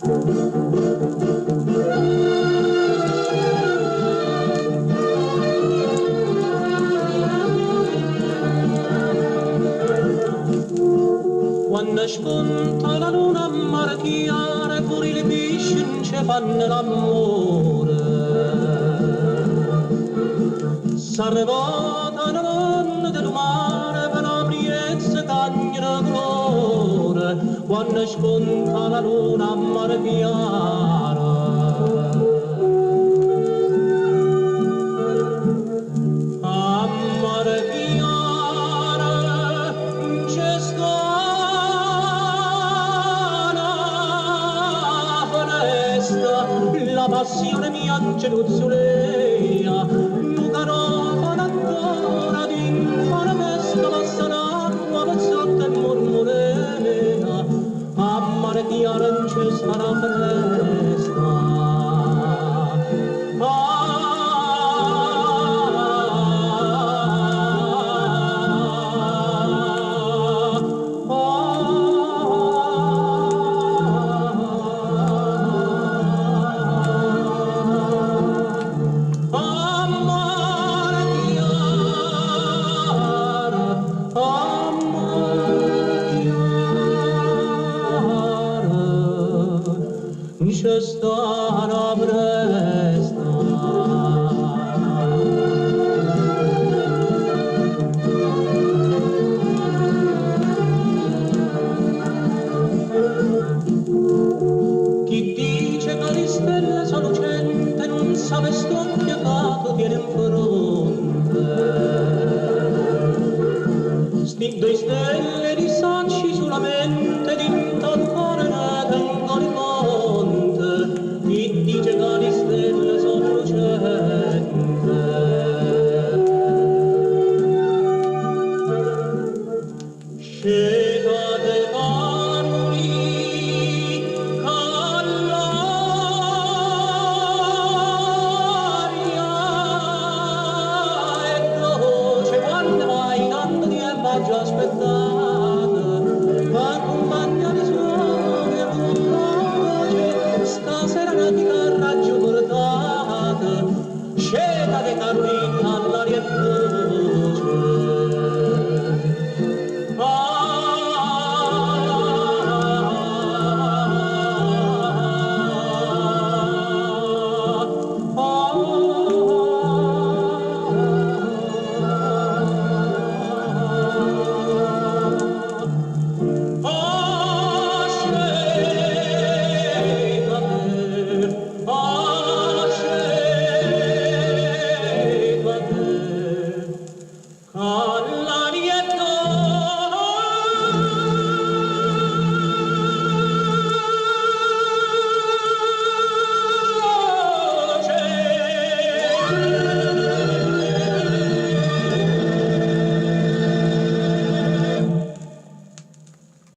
Quando spunta la luna a marchiare, pure i pesci non ci fanno l'amore. S'arrivata una donna del mare per la priezza cagnera colore, quando spunta la luna a marchiare. A marchiare c'è sta la passione mia geruzzolea, Luca roba ancora d'info la festa passa l'acqua per sotto il murmurea, a mare di arance sta la festa. C'è sta la presta. Chi dice che le stelle sono lucente non sa stare